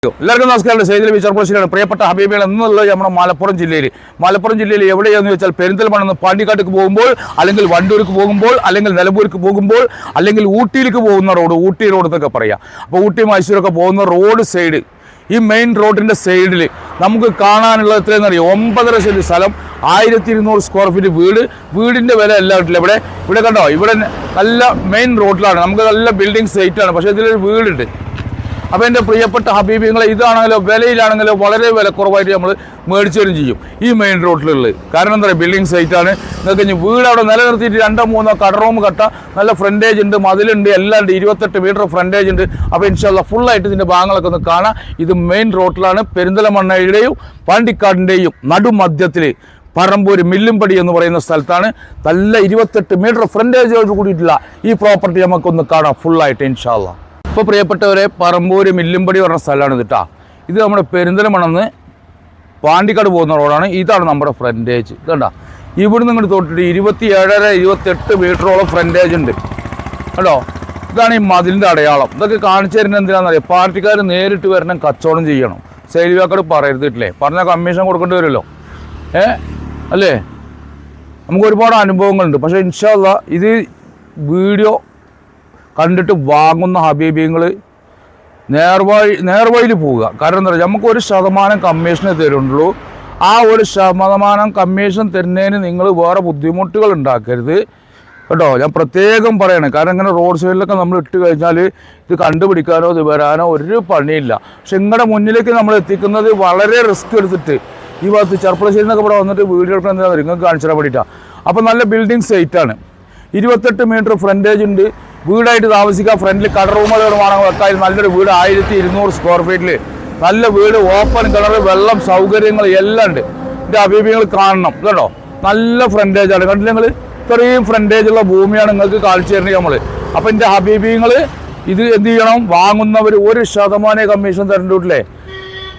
എല്ലാവർക്കും നമസ്കാരം. സെയ്തിൽ വിചാർപ്പുറശ്ശേരിയാണ്. പ്രിയപ്പെട്ട ഹബീബികൾ എന്നുള്ളത് നമ്മുടെ മലപ്പുറം ജില്ലയിൽ എവിടെയാണെന്ന് വെച്ചാൽ പെരിന്തൽമണ്ണ പാണ്ടിക്കാട്ടേക്ക് പോകുമ്പോൾ, അല്ലെങ്കിൽ വണ്ടൂർക്ക് പോകുമ്പോൾ, അല്ലെങ്കിൽ നിലമ്പൂർക്ക് പോകുമ്പോൾ, അല്ലെങ്കിൽ ഊട്ടിയിലേക്ക് പോകുന്ന റോഡ്, ഊട്ടി റോഡ് എന്നൊക്കെ പറയാം. അപ്പോൾ ഊട്ടി മൈസൂരൊക്കെ പോകുന്ന റോഡ് സൈഡ്, ഈ മെയിൻ റോഡിൻ്റെ സൈഡിൽ നമുക്ക് കാണാനുള്ള എത്രയെന്ന് അറിയാം, 9.5 സെൻറ്റ് സ്ഥലം, 1200 സ്ക്വയർ ഫീറ്റ് വീടിൻ്റെ വില എല്ലാം കിട്ടില്ല. ഇവിടെ കണ്ടോ, ഇവിടെ നല്ല മെയിൻ റോഡിലാണ്, നമുക്ക് നല്ല ബിൽഡിംഗ് സൈറ്റാണ്. പക്ഷേ ഇതിലൊരു വീടുണ്ട്. അപ്പോൾ എൻ്റെ പ്രിയപ്പെട്ട ഹബീബിങ്ങളെ, ഇതാണെങ്കിലോ വിലയിലാണെങ്കിലോ വളരെ വിലക്കുറവായിട്ട് നമ്മൾ മേടിച്ചു തരും ചെയ്യും ഈ മെയിൻ റോഡിലുള്ളത്. കാരണം എന്താ പറയുക, ബിൽഡിംഗ് സൈറ്റാണ്. നിങ്ങൾക്ക് ഇനി വീട് അവിടെ നിലനിർത്തിയിട്ട് 2-3 കടറൂം കട്ട, നല്ല ഫ്രണ്ടേജ് ഉണ്ട്, മതിലുണ്ട്, എല്ലാം ഉണ്ട്, 28 മീറ്റർ ഫ്രണ്ടേജ് ഉണ്ട്. അപ്പോൾ ഇൻഷാല്ലാ ഫുള്ളായിട്ട് ഇതിൻ്റെ ഭാഗങ്ങളൊക്കെ ഒന്ന് കാണാം. ഇത് മെയിൻ റോഡിലാണ്, പെരിന്തൽമണ്ണയുടെയും പാണ്ടിക്കാടിൻ്റെയും നടുമധ്യത്തിൽ പറമ്പൂര് മില്ലുംപടി എന്ന് പറയുന്ന സ്ഥലത്താണ്. നല്ല 28 മീറ്റർ ഫ്രണ്ടേജോട് കൂടിയിട്ടുള്ള ഈ പ്രോപ്പർട്ടി നമുക്കൊന്ന് കാണാം ഫുള്ളായിട്ട് ഇൻഷാല്ലാ. ഇപ്പോൾ പ്രിയപ്പെട്ടവരെ, പറമ്പൂര് മില്ലുംപടി പറഞ്ഞ സ്ഥലമാണ് ഇത് കേട്ടോ. ഇത് നമ്മുടെ പെരിന്തൽമണ്ണന്ന് പാണ്ടിക്കാട് പോകുന്ന റോഡാണ്. ഇതാണ് നമ്മുടെ ഫ്രണ്ടേജ്. ഇതുണ്ട, ഇവിടെ നിന്ന് തൊട്ടിട്ട് 27-28 മീറ്ററോളം ഫ്രണ്ടേജ് ഉണ്ട് കേട്ടോ. ഇതാണ് ഈ മതിലിൻ്റെ അടയാളം. ഇതൊക്കെ കാണിച്ചു തരുന്നത് എന്തിനാണെന്നറിയാം, പാർട്ടിക്കാർ നേരിട്ട് വരണം, കച്ചവടം ചെയ്യണം. സെയിൽവാക്കാട് പറയരുതിട്ടില്ലേ, പറഞ്ഞാൽ കമ്മീഷൻ കൊടുക്കേണ്ടി വരുമല്ലോ, അല്ലേ? നമുക്ക് ഒരുപാട് അനുഭവങ്ങളുണ്ട്. പക്ഷേ ഇൻഷാ അല്ലാ ഇത് വീഡിയോ കണ്ടിട്ട് വാങ്ങുന്ന ഹബീബിങ്ങൾ നേർവഴിയിൽ പോവുക. കാരണം എന്താ പറയുക, നമുക്ക് 1% കമ്മീഷനേ തരുള്ളൂ. ആ 1% കമ്മീഷൻ തരുന്നതിന് നിങ്ങൾ വേറെ ബുദ്ധിമുട്ടുകൾ ഉണ്ടാക്കരുത് കേട്ടോ. ഞാൻ പ്രത്യേകം പറയണേ. കാരണം ഇങ്ങനെ റോഡ് സൈഡിലൊക്കെ നമ്മൾ ഇട്ട് കഴിഞ്ഞാൽ ഇത് കണ്ടുപിടിക്കാനോ ഇത് വരാനോ ഒരു പണിയില്ല. പക്ഷെ നിങ്ങളുടെ മുന്നിലേക്ക് നമ്മൾ എത്തിക്കുന്നത് വളരെ റിസ്ക് എടുത്തിട്ട് ഈ ഭാഗത്ത് ചെറുപ്പളശ്ശേരി എന്നൊക്കെ ഇവിടെ വന്നിട്ട് വീഡിയോ എടുക്കാൻ എന്താ നിങ്ങൾക്ക് കാണിച്ചു തരാൻ വേണ്ടിയിട്ടാണ്. അപ്പോൾ നല്ല ബിൽഡിംഗ് സൈറ്റാണ്, 28 മീറ്റർ ഫ്രണ്ടേജ് ഉണ്ട്. വീടായിട്ട് താമസിക്കുക, ഫ്രണ്ടിൽ കടറൂമുകൾ വേണമെങ്കിൽ വെക്കാൻ നല്ലൊരു വീട്, 1200 സ്ക്വയർ ഫീറ്റിൽ നല്ല വീട്, ഓപ്പൺ കിണർ, വെള്ളം, സൗകര്യങ്ങൾ എല്ലാം ഉണ്ട്. എൻ്റെ ഹബീബികൾ കാണണം കേട്ടോ. നല്ല ഫ്രണ്ടേജാണ്, കണ്ടില്ല നിങ്ങൾ? ഇത്രയും ഫ്രണ്ടേജുള്ള ഭൂമിയാണ് നിങ്ങൾക്ക് കാണിച്ചു തരുന്നത് നമ്മൾ. അപ്പോൾ എൻ്റെ ഹബീബിങ്ങൾ ഇത് എന്ത് ചെയ്യണം, വാങ്ങുന്നവർ 1% കമ്മീഷൻ തരണ്ടില്ലേ.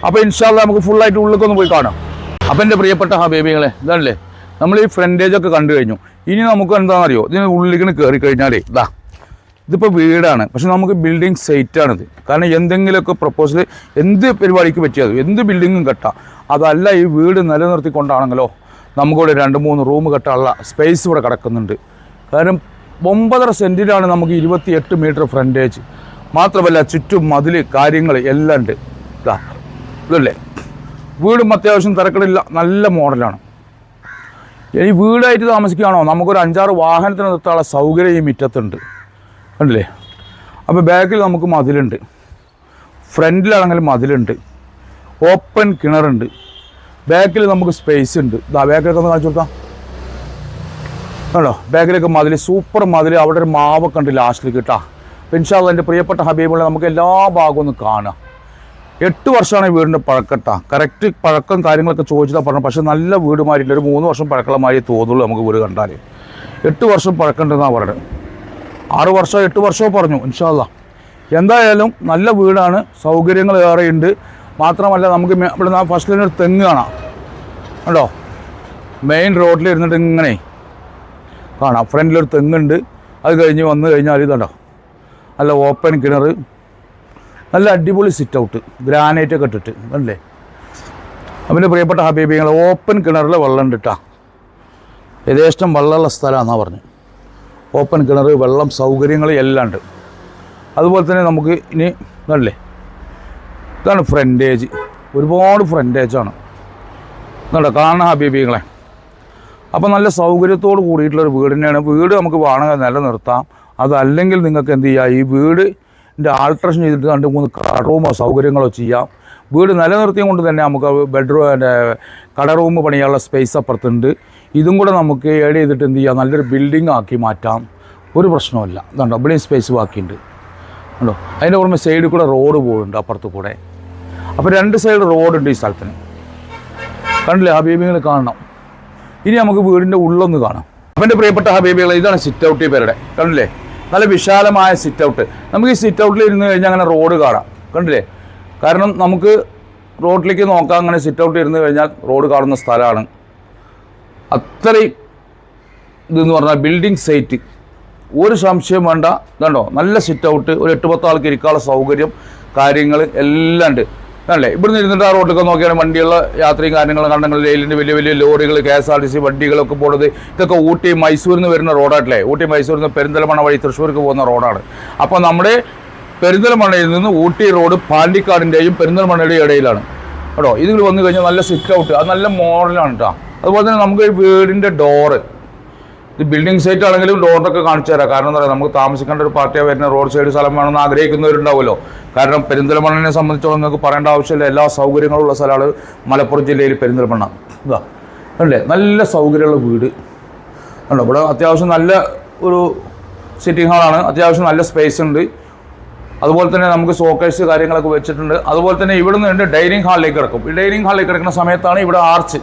അപ്പോൾ ഇൻഷാല്ലാ നമുക്ക് ഫുള്ളായിട്ട് ഉള്ളിലേക്കൊന്ന് പോയി കാണാം. അപ്പോൾ എൻ്റെ പ്രിയപ്പെട്ട ഹബീബികളെ, ഇതാണല്ലേ നമ്മൾ ഈ ഫ്രണ്ടേജൊക്കെ കണ്ടു കഴിഞ്ഞു. ഇനി നമുക്ക് എന്താണെന്നറിയോ, ഇതിന് ഉള്ളിലേക്ക് കയറി കഴിഞ്ഞാലേ ഇതിപ്പോൾ വീടാണ്, പക്ഷെ നമുക്ക് ബിൽഡിംഗ് സൈറ്റാണിത്. കാരണം എന്തെങ്കിലുമൊക്കെ പ്രപ്പോസൽ, എന്ത് പരിപാടിക്ക് പറ്റിയത്, എന്ത് ബിൽഡിങ്ങും കെട്ടാം. അതല്ല, ഈ വീട് നിലനിർത്തിക്കൊണ്ടാണെങ്കിലോ നമുക്കിവിടെ 2-3 റൂം കെട്ടാനുള്ള സ്പേസ് ഇവിടെ കിടക്കുന്നുണ്ട്. കാരണം 9.5 സെൻറ്റിലാണ് നമുക്ക് 28 മീറ്റർ ഫ്രണ്ടേജ്. മാത്രമല്ല ചുറ്റും മതിൽ കാര്യങ്ങൾ എല്ലാം ഉണ്ട്. ഇതല്ലേ വീടും അത്യാവശ്യം തിരക്കടില്ല, നല്ല മോഡലാണ്. ഈ വീടായിട്ട് താമസിക്കുകയാണോ, നമുക്കൊരു 5-6 വാഹനത്തിന് നിർത്താനുള്ള സൗകര്യം ഈ മുറ്റത്തുണ്ട്, കണ്ടില്ലേ? അപ്പോൾ ബാക്കിൽ നമുക്ക് മതിലുണ്ട്, ഫ്രണ്ടിലാണെങ്കിലും മതിലുണ്ട്, ഓപ്പൺ കിണറുണ്ട്, ബാക്കിൽ നമുക്ക് സ്പേസ് ഉണ്ട്. ബാക്കിലൊക്കെ ഒന്ന് കാണിച്ചു കൊടുക്കാം കേട്ടോ. ബാക്കിലൊക്കെ മതിൽ, സൂപ്പർ മതിൽ. അവിടെ ഒരു മാവൊക്കെ ഉണ്ട് ലാസ്റ്റിലേക്ക് കേട്ടോ. അപ്പോൾ ഇൻഷാ അല്ലാ എൻ്റെ പ്രിയപ്പെട്ട ഹബീബുള്ള നമുക്ക് എല്ലാ ഭാഗവും ഒന്ന് കാണാം. 8 വർഷമാണ് ഈ വീടിൻ്റെ പഴക്കട്ടാ. കറക്റ്റ് പഴക്കം കാര്യങ്ങളൊക്കെ ചോദിച്ചാൽ പറഞ്ഞു. പക്ഷേ നല്ല വീട് മാറിയില്ല, ഒരു 3 വർഷം പഴക്കമുള്ള മാതിരി തോന്നുള്ളൂ നമുക്ക് വീട് കണ്ടാൽ. 8 വർഷം പഴക്കമുണ്ടെന്നാണ് പറയുന്നത്. 6 വർഷമോ 8 വർഷമോ പറഞ്ഞു. ഇൻഷാ അല്ലാ എന്തായാലും നല്ല വീടാണ്, സൗകര്യങ്ങൾ ഏറെയുണ്ട്. മാത്രമല്ല നമുക്ക് ഇവിടെ നിന്ന് ഫസ്റ്റിലൊരു തെങ്ങ് കാണാം കേട്ടോ. മെയിൻ റോഡിൽ ഇരുന്നിട്ട് ഇങ്ങനെ കാണാം, ഫ്രണ്ടിലൊരു തെങ്ങുണ്ട്. അത് കഴിഞ്ഞ് വന്നു കഴിഞ്ഞാൽ ഇതുണ്ടോ, നല്ല ഓപ്പൺ കിണർ, നല്ല അടിപൊളി സിറ്റ് ഔട്ട്, ഗ്രാനൈറ്റൊക്കെ ഇട്ടിട്ട് അല്ലേ. അവൻ്റെ പ്രിയപ്പെട്ട ഹബീബിങ്ങൾ, ഓപ്പൺ കിണറിൽ വെള്ളം ഉണ്ട് കേട്ടോ. യഥേഷ്ടം വെള്ളമുള്ള സ്ഥലമാണെന്നാണ് പറഞ്ഞു. ഓപ്പൺ കിണർ, വെള്ളം, സൗകര്യങ്ങൾ എല്ലാം ഉണ്ട്. അതുപോലെ തന്നെ നമുക്ക് ഇനി ഇതല്ലേ, ഇതാണ് ഫ്രണ്ടേജ്. ഒരുപാട് ഫ്രണ്ടേജാണ് ഇതുണ്ടോ, കാണാൻ ഹബീബികളെ. അപ്പോൾ നല്ല സൗകര്യത്തോട് കൂടിയിട്ടുള്ളൊരു വീട് തന്നെയാണ്. വീട് നമുക്ക് വേണമെങ്കിൽ നിലനിർത്താം. അതല്ലെങ്കിൽ നിങ്ങൾക്ക് എന്ത് ചെയ്യാം, ഈ വീടിൻ്റെ ആൾട്രേഷൻ ചെയ്തിട്ട് 2-3 റൂമോ സൗകര്യങ്ങളോ ചെയ്യാം. വീട് നിലനിർത്തിയും കൊണ്ട് തന്നെ നമുക്ക് ബെഡ്റൂം, കട റൂം പണിയാനുള്ള സ്പേസ് അപ്പുറത്തുണ്ട്. ഇതും കൂടെ നമുക്ക് ഏഡ് ചെയ്തിട്ട് എന്ത് ചെയ്യാം, നല്ലൊരു ബിൽഡിംഗ് ആക്കി മാറ്റാം. ഒരു പ്രശ്നമില്ല. ഇതുണ്ടോ, ഇവിടെയും സ്പേസ് ബാക്കിയുണ്ട് ഉണ്ടോ. അതിൻ്റെ പുറമെ സൈഡിൽ കൂടെ റോഡ് പോകുന്നുണ്ട് അപ്പുറത്ത് കൂടെ. അപ്പോൾ 2 സൈഡ് റോഡുണ്ട് ഈ സ്ഥലത്തിന്, കണ്ടില്ലേ ഹബീബികൾ? കാണണം. ഇനി നമുക്ക് വീടിൻ്റെ ഉള്ളൊന്ന് കാണാം. അപ്പം എൻ്റെ പ്രിയപ്പെട്ട ഹബീബികൾ, ഇതാണ് സിറ്റ് ഔട്ട്. ഈ പേരുടെ കണ്ടില്ലേ, നല്ല വിശാലമായ സിറ്റ് ഔട്ട്. നമുക്ക് ഈ സിറ്റ് ഔട്ടിൽ ഇരുന്ന് കഴിഞ്ഞാൽ അങ്ങനെ റോഡ് കാണാം, കണ്ടില്ലേ? കാരണം നമുക്ക് റോഡിലേക്ക് നോക്കാം, അങ്ങനെ സിറ്റ് ഔട്ട് ഇരുന്ന് കഴിഞ്ഞാൽ റോഡ് കാണുന്ന സ്ഥലമാണ്. അത്രയും ഇതെന്ന് പറഞ്ഞാൽ ബിൽഡിംഗ് സൈറ്റ്, ഒരു സംശയം വേണ്ട. ഇതുണ്ടോ, നല്ല സിറ്റ് ഔട്ട്, ഒരു 8-10 ആൾക്ക് ഇരിക്കാനുള്ള സൗകര്യം, കാര്യങ്ങൾ എല്ലാം ഉണ്ട്. അല്ലേ? ഇവിടുന്ന് ഇരുന്നിട്ട് ആ റോഡൊക്കെ നോക്കിയാണ് വണ്ടിയുള്ള യാത്രയും കാര്യങ്ങളും കണ്ടെങ്കിൽ റെയിലിൻ്റെ വലിയ വലിയ ലോറികൾ, KSRTC വണ്ടികളൊക്കെ പോകുന്നത്. ഇതൊക്കെ ഊട്ടി മൈസൂരിൽ നിന്ന് വരുന്ന റോഡായിട്ടല്ലേ? ഊട്ടി മൈസൂരിൽ നിന്ന് പെരിന്തൽമണ്ണ വഴി തൃശ്ശൂർക്ക് പോകുന്ന റോഡാണ്. അപ്പോൾ നമ്മുടെ പെരിന്തൽമണ്ണയിൽ നിന്ന് ഊട്ടി റോഡ് പാണ്ടിക്കാടിൻ്റെയും പെരിന്തൽമണ്ണയുടെയും ഇടയിലാണ് കേട്ടോ. ഇതിൽ വന്നു കഴിഞ്ഞാൽ നല്ല സിറ്റ് ഔട്ട്, അത് നല്ല മോഡലാണ് കേട്ടോ. അതുപോലെ തന്നെ നമുക്ക് വീടിൻ്റെ ഡോറ്, ഇത് ബിൽഡിംഗ് സൈറ്റ് ആണെങ്കിലും ഡോറൊക്കെ കാണിച്ചു തരാം. കാരണം എന്താ പറയുക, നമുക്ക് താമസിക്കേണ്ട ഒരു പാർട്ടിയാണ് വരുന്ന റോഡ് സൈഡ് സ്ഥലം വേണമെന്ന് ആഗ്രഹിക്കുന്നവരുണ്ടാവുമല്ലോ. കാരണം പെരിന്തൽമണ്ണനെ സംബന്ധിച്ചോളം നിങ്ങൾക്ക് പറയേണ്ട ആവശ്യമില്ല, എല്ലാ സൗകര്യങ്ങളും ഉള്ള സ്ഥലമാണ് മലപ്പുറം ജില്ലയിൽ പെരിന്തൽമണ്ണ. ഇതാ അല്ലേ, നല്ല സൗകര്യമുള്ള വീട് ഉണ്ടോ. ഇവിടെ അത്യാവശ്യം നല്ല ഒരു സിറ്റിംഗ് ഹാളാണ്, അത്യാവശ്യം നല്ല സ്പേസ് ഉണ്ട്. അതുപോലെ തന്നെ നമുക്ക് ഷോക്കേഴ്സ് കാര്യങ്ങളൊക്കെ വെച്ചിട്ടുണ്ട്. അതുപോലെ തന്നെ ഇവിടെ നിന്ന് ഡൈനിങ് ഹാളിലേക്ക് കിടക്കും. ഈ ഡൈനിങ് ഹാളിലേക്ക് കിടക്കുന്ന സമയത്താണ് ഇവിടെ ആർച്ച്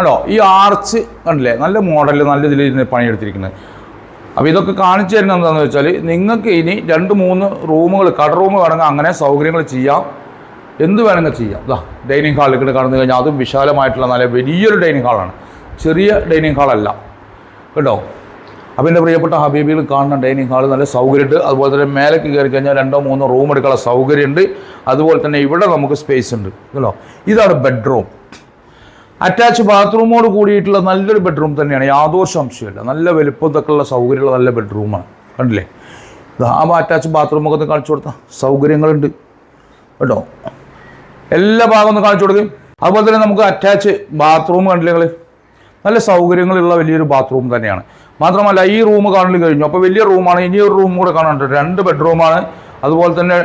ആണോ. ഈ ആർച്ച് കണ്ടില്ലേ, നല്ല മോഡലിൽ നല്ല ഇതിൽ പണിയെടുത്തിരിക്കുന്നത്. അപ്പോൾ ഇതൊക്കെ കാണിച്ചു തരുന്നത് എന്താണെന്ന് വെച്ചാൽ, നിങ്ങൾക്ക് ഇനി 2-3 റൂമുകൾ, കട റൂം വേണമെങ്കിൽ അങ്ങനെ സൗകര്യങ്ങൾ ചെയ്യാം, എന്ത് വേണമെങ്കിൽ ചെയ്യാം. ഇതാ ഡൈനിങ് ഹാളിലേക്ക് കടന്നു കഴിഞ്ഞാൽ അതും വിശാലമായിട്ടുള്ള നല്ല വലിയൊരു ഡൈനിങ് ഹാളാണ്, ചെറിയ ഡൈനിങ് ഹാളല്ല കേട്ടോ. അപ്പോൾ എൻ്റെ പ്രിയപ്പെട്ട ഹബീബികൾ കാണുന്ന ഡൈനിങ് ഹാൾ നല്ല സൗകര്യമുണ്ട്. അതുപോലെ തന്നെ മേലേക്ക് കയറി കഴിഞ്ഞാൽ 2-3 റൂം എടുക്കാനുള്ള സൗകര്യമുണ്ട്. അതുപോലെ തന്നെ ഇവിടെ നമുക്ക് സ്പേസ് ഉണ്ട് കേട്ടോ. ഇതാണ് ബെഡ്റൂം, അറ്റാച്ച് ബാത്റൂമോട് കൂടിയിട്ടുള്ള നല്ലൊരു ബെഡ്റൂം തന്നെയാണ്, യാതൊരു സംശയമില്ല. നല്ല വലുപ്പത്തൊക്കെ ഉള്ള സൗകര്യമുള്ള നല്ല ബെഡ്റൂമാണ് കണ്ടില്ലേ. ആ അറ്റാച്ച് ബാത്റൂമൊക്കെ ഒന്ന് കാണിച്ചു കൊടുത്താൽ സൗകര്യങ്ങളുണ്ട് കേട്ടോ. എല്ലാ ഭാഗവും ഒന്ന് കാണിച്ചു കൊടുക്കും. അതുപോലെ തന്നെ നമുക്ക് അറ്റാച്ച് ബാത്റൂം കണ്ടില്ലേ നിങ്ങൾ, നല്ല സൗകര്യങ്ങളുള്ള വലിയൊരു ബാത്റൂം തന്നെയാണ്. മാത്രമല്ല ഈ റൂം കാണൽ കഴിഞ്ഞു, അപ്പോൾ വലിയ റൂമാണ്. ഇനി ഒരു റൂം കൂടെ കാണാനുണ്ട്, 2 ബെഡ്റൂമാണ്. അതുപോലെ തന്നെ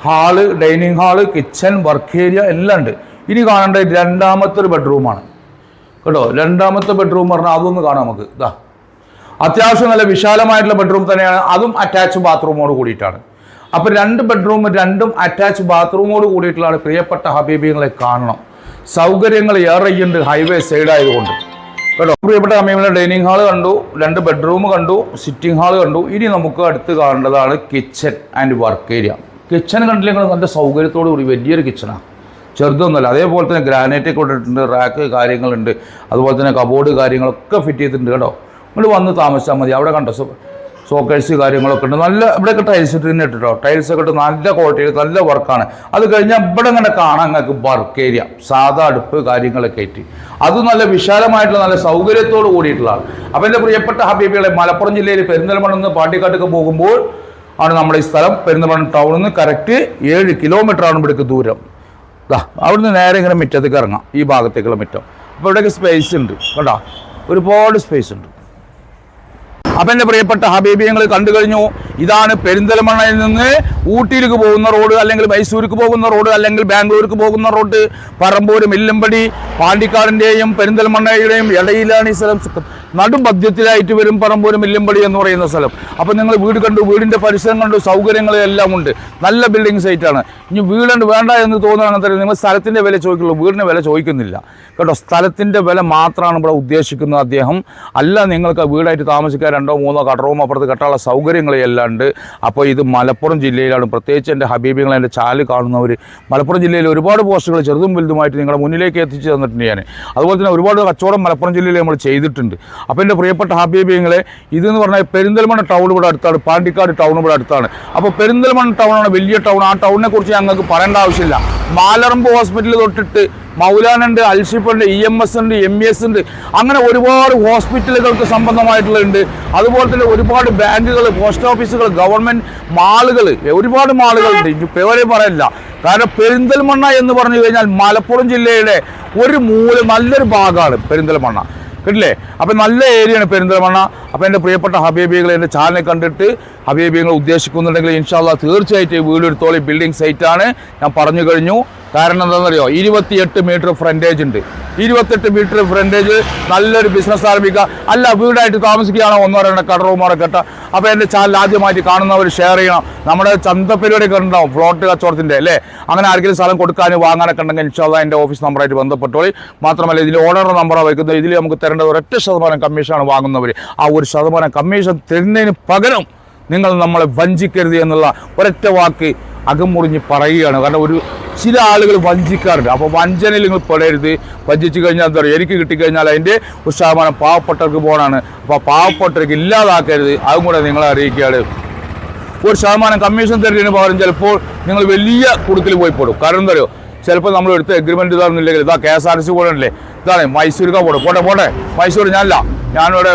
hall, dining hall, kitchen, work area എല്ലാം ഉണ്ട്. ഇനി കാണേണ്ട 2ാമത്തെ ഒരു ബെഡ്റൂമാണ് കേട്ടോ. 2ാമത്തെ ബെഡ്റൂം പറഞ്ഞാൽ അതൊന്ന് കാണാം നമുക്ക്. ഇതാ അത്യാവശ്യം നല്ല വിശാലമായിട്ടുള്ള ബെഡ്റൂം തന്നെയാണ്, അതും അറ്റാച്ച് ബാത്റൂമോട് കൂടിയിട്ടാണ്. അപ്പോൾ 2 ബെഡ്റൂം, 2ഉം അറ്റാച്ച് ബാത്റൂമോട് കൂടിയിട്ടുള്ളതാണ്. പ്രിയപ്പെട്ട ഹബീബികളെ കാണണം, സൗകര്യങ്ങൾ ഏറെയുണ്ട് ഹൈവേ സൈഡായതുകൊണ്ട് കേട്ടോ. പ്രിയപ്പെട്ട ഹബീബികളെ ഡൈനിങ് ഹാൾ കണ്ടു, 2 ബെഡ്റൂം കണ്ടു, സിറ്റിംഗ് ഹാൾ കണ്ടു. ഇനി നമുക്ക് അടുത്ത് കാണേണ്ടതാണ് kitchen and work area. Kitchen കണ്ടില്ലെങ്കിൽ നല്ല സൗകര്യത്തോടു കൂടി വലിയൊരു കിച്ചണാണ്, ചെറുതൊന്നുമല്ല. അതേപോലെ തന്നെ ഗ്രാനൈറ്റ് കൊണ്ടിട്ടുണ്ട്, റാക്ക് കാര്യങ്ങളുണ്ട്. അതുപോലെ തന്നെ കബോർഡ് കാര്യങ്ങളൊക്കെ ഫിറ്റ് ചെയ്തിട്ടുണ്ട് കേട്ടോ. നിങ്ങൾ വന്ന് താമസിച്ചാൽ മതി. അവിടെ കണ്ടോ ഷോക്കേഴ്സ് കാര്യങ്ങളൊക്കെ ഉണ്ട്. നല്ല ഇവിടെയൊക്കെ ടൈൽസ് ഇട്ട് തന്നെ ഇട്ടോ, ടൈൽസൊക്കെ ഇട്ട് നല്ല ക്വാളിറ്റിയിൽ നല്ല വർക്കാണ്. അത് കഴിഞ്ഞാൽ ഇവിടെ ഇങ്ങനെ കാണാൻ നിങ്ങൾക്ക് വർക്ക് ഏരിയ, സാധാ അടുപ്പ് കാര്യങ്ങളൊക്കെ ആയിട്ട് അത് നല്ല വിശാലമായിട്ടുള്ള നല്ല സൗകര്യത്തോട് കൂടിയിട്ടുള്ളതാണ്. അപ്പോൾ എൻ്റെ പ്രിയപ്പെട്ട ഹബീബികളെ, മലപ്പുറം ജില്ലയിൽ പെരിന്തൽമണ്ണ നിന്ന് പാണ്ടിക്കാട്ടേക്ക് പോകുമ്പോൾ ആണ് നമ്മുടെ ഈ സ്ഥലം. പെരിന്തൽമണ്ണ ടൗണിൽ നിന്ന് കറക്റ്റ് 7 കിലോമീറ്റർ ആണ് ഇവിടേക്ക് ദൂരം. അവിടുന്ന് നേരെ ഇങ്ങനെ മുറ്റത്തേക്ക് ഇറങ്ങാം, ഈ ഭാഗത്തേക്കുള്ള മുറ്റം. അപ്പോൾ ഇവിടെയൊക്കെ സ്പേസ് ഉണ്ട് കേട്ടോ, ഒരുപാട് സ്പേസ് ഉണ്ട്. അപ്പം എൻ്റെ പ്രിയപ്പെട്ട ഹബീബിയങ്ങൾ കണ്ടു കഴിഞ്ഞു. ഇതാണ് പെരിന്തൽമണ്ണയിൽ നിന്ന് ഊട്ടിയിലേക്ക് പോകുന്ന റോഡ്, അല്ലെങ്കിൽ മൈസൂർക്ക് പോകുന്ന റോഡ്, അല്ലെങ്കിൽ ബാംഗ്ലൂർക്ക് പോകുന്ന റോഡ്. പറമ്പൂർ, മില്ലമ്പടി, പാണ്ടിക്കാടിൻ്റെയും പെരിന്തൽമണ്ണയുടെയും ഇടയിലാണ് ഈ സ്ഥലം. നടുമധ്യത്തിലായിട്ട് വരും പറമ്പൂർ, മില്ലമ്പടി എന്ന് പറയുന്ന സ്ഥലം. അപ്പോൾ നിങ്ങൾ വീട് കണ്ടു, വീടിൻ്റെ പരിസരം കണ്ടു, സൗകര്യങ്ങൾ എല്ലാം ഉണ്ട്, നല്ല ബിൽഡിംഗ് സൈറ്റാണ്. ഇനി വീടുണ്ട് വേണ്ട എന്ന് തോന്നുകയാണെങ്കിൽ നിങ്ങൾ സ്ഥലത്തിൻ്റെ വില ചോദിക്കുള്ളൂ, വീടിൻ്റെ വില ചോദിക്കുന്നില്ല കേട്ടോ. സ്ഥലത്തിൻ്റെ വില മാത്രമാണ് ഇവിടെ ഉദ്ദേശിക്കുന്നത് അദ്ദേഹം. അല്ല നിങ്ങൾക്ക് വീടായിട്ട് താമസിക്കാൻ 2-3 കടറൂം അപ്പുറത്ത് കെട്ടാനുള്ള സൗകര്യങ്ങളെല്ലാം ഉണ്ട്. അപ്പോൾ ഇത് മലപ്പുറം ജില്ലയിലാണ്. പ്രത്യേകിച്ച് എൻ്റെ ഹബീബികൾ, എൻ്റെ ചാനൽ കാണുന്നവർ മലപ്പുറം ജില്ലയിൽ ഒരുപാട് പോസ്റ്റുകൾ ചെറുതും വലുതുമായിട്ട് നിങ്ങളുടെ മുന്നിലേക്ക് എത്തിച്ചു തന്നിട്ടുണ്ട് ഞാൻ. അതുപോലെ തന്നെ ഒരുപാട് കച്ചവടം മലപ്പുറം ജില്ലയിൽ നമ്മൾ ചെയ്തിട്ടുണ്ട്. അപ്പോൾ എൻ്റെ പ്രിയപ്പെട്ട ഹബീബികളെ, ഇതെന്ന് പറഞ്ഞാൽ പെരിന്തൽമണ്ണ ടൗൺ ഇവിടെ അടുത്താണ്, പാണ്ടിക്കാട് ടൗൺ ഇവിടെ അടുത്താണ്. അപ്പോൾ പെരിന്തൽമണ്ണ ടൗണാണ് വലിയ ടൗൺ. ആ ടൗണിനെ കുറിച്ച് ഞങ്ങൾക്ക് പറയേണ്ട ആവശ്യമില്ല. മാലറമ്പ് ഹോസ്പിറ്റൽ തൊട്ടിട്ട് മൗലാനുണ്ട്, അൽഷിഫുണ്ട്, EMS ഉണ്ട്, MES ഉണ്ട്, അങ്ങനെ ഒരുപാട് ഹോസ്പിറ്റലുകൾക്ക് സംബന്ധമായിട്ടുള്ളുണ്ട്. അതുപോലെ തന്നെ ഒരുപാട് ബാങ്കുകൾ, പോസ്റ്റ് ഓഫീസുകൾ, ഗവൺമെൻറ് മാളുകൾ, ഒരുപാട് മാളുകളുണ്ട്. ഇനി പേരെ പറയില്ല. കാരണം പെരിന്തൽമണ്ണ എന്ന് പറഞ്ഞു കഴിഞ്ഞാൽ മലപ്പുറം ജില്ലയുടെ ഒരു നല്ലൊരു ഭാഗമാണ് പെരിന്തൽമണ്ണ, കേട്ടില്ലേ? അപ്പം നല്ല ഏരിയയാണ് പെരിന്തൽമണ്ണ. അപ്പോൾ എൻ്റെ പ്രിയപ്പെട്ട ഹബീബികൾ, എൻ്റെ ചാനൽ കണ്ടിട്ട് ഹബീബികൾ ഉദ്ദേശിക്കുന്നുണ്ടെങ്കിൽ ഇൻഷാ അല്ലാഹ് തീർച്ചയായിട്ടും വീടെടുത്തോളം ബിൽഡിംഗ് സൈറ്റാണ്. ഞാൻ പറഞ്ഞു കഴിഞ്ഞു. കാരണം എന്താണെന്നറിയോ, 28 മീറ്റർ ഫ്രണ്ടേജ് ഉണ്ട്. 28 മീറ്റർ ഫ്രണ്ടേജ്, നല്ലൊരു ബിസിനസ് ആരംഭിക്കുക. അല്ല വീടായിട്ട് താമസിക്കുകയാണോ 1-2 കട റൂമോടെ കെട്ട. അപ്പോൾ എൻ്റെ ചാനൽ ആദ്യമായിട്ട് കാണുന്നവർ ഷെയർ ചെയ്യണം. നമ്മുടെ ചന്തപ്പരിപാടിയൊക്കെ ഉണ്ടാവും, ഫ്ലോട്ട് കച്ചവടത്തിൻ്റെ അല്ലേ. അങ്ങനെ ആർക്കെങ്കിലും സ്ഥലം കൊടുക്കാനും വാങ്ങാനൊക്കെ ഉണ്ടെങ്കിൽ ഇൻഷാ അല്ലാഹ് എൻ്റെ ഓഫീസ് നമ്പറായിട്ട് ബന്ധപ്പെട്ടോളി. മാത്രമല്ല ഇതിൽ ഓർഡർ നമ്പറാണ് വയ്ക്കുന്നത്. ഇതിൽ നമുക്ക് തരേണ്ടത് 1% കമ്മീഷനാണ് വാങ്ങുന്നവർ. ആ 1% കമ്മീഷൻ തരുന്നതിന് പകരം നിങ്ങൾ നമ്മളെ വഞ്ചിക്കരുത് എന്നുള്ള ഒരൊറ്റ വാക്ക് അകമുറിഞ്ഞ് പറയുകയാണ്. കാരണം ചില ആളുകൾ വഞ്ചിക്കാറുണ്ട്. അപ്പോൾ വഞ്ചനയിൽ നിങ്ങൾ പെടരുത്. വഞ്ചിച്ച് കഴിഞ്ഞാൽ എന്താ പറയുക, എനിക്ക് കിട്ടിക്കഴിഞ്ഞാൽ അതിൻ്റെ 1% പാവപ്പെട്ടവർക്ക് പോകണമാണ്. അപ്പോൾ പാവപ്പെട്ടവർക്ക് ഇല്ലാതാക്കരുത്. അതും കൂടെ നിങ്ങളെ അറിയിക്കുകയാണ്. 1% കമ്മീഷൻ തരുന്നതിന് പകരം ചിലപ്പോൾ നിങ്ങൾ വലിയ കുടുക്കിൽ പോയി പെടും. കാരണം എന്താ പറയുക, ചിലപ്പോൾ നമ്മൾ എടുത്ത എഗ്രിമെൻറ്റ് ഇതാണെന്നില്ലെങ്കിൽ ഇതാ KSRTC കൂടെ ഉണ്ടല്ലേ, ഇതാണ് മൈസൂരിക്കാ പോട്ടെ മൈസൂർ ഞാനിവിടെ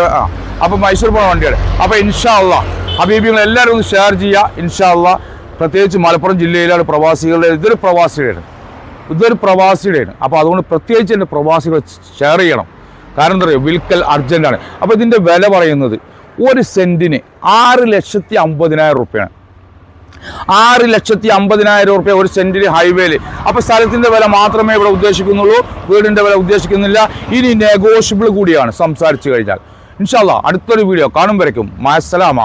അപ്പോൾ മൈസൂർ പോകുന്ന വണ്ടിയാണ്. അപ്പോൾ ഇൻഷാ അള്ളാ ഹബീബികൾ എല്ലാവരും ഒന്ന് ഷെയർ ചെയ്യുക. ഇൻഷാ അള്ളാ പ്രത്യേകിച്ച് മലപ്പുറം ജില്ലയിലാണ് പ്രവാസികളുടെ ഇതൊരു പ്രവാസിയുടെയാണ്. അപ്പോൾ അതുകൊണ്ട് പ്രത്യേകിച്ച് എൻ്റെ പ്രവാസികൾ ഷെയർ ചെയ്യണം. കാരണം എന്താ പറയുക, വിൽക്കൽ അർജൻറ്റാണ്. അപ്പോൾ ഇതിൻ്റെ വില പറയുന്നത് 1 സെൻറ്റിന് 6,50,000 റുപ്യാണ്. 6,50,000 റുപ്യ 1 സെൻറ്റിന് ഹൈവേയിൽ. അപ്പോൾ സ്ഥലത്തിൻ്റെ വില മാത്രമേ ഇവിടെ ഉദ്ദേശിക്കുന്നുള്ളൂ, വീടിൻ്റെ വില ഉദ്ദേശിക്കുന്നില്ല. ഇനി നെഗോഷ്യബിൾ കൂടിയാണ് സംസാരിച്ച് കഴിഞ്ഞാൽ. ഇൻഷാ അല്ലാ അടുത്തൊരു വീഡിയോ കാണും വരയ്ക്കും. മാസ്സലാമ.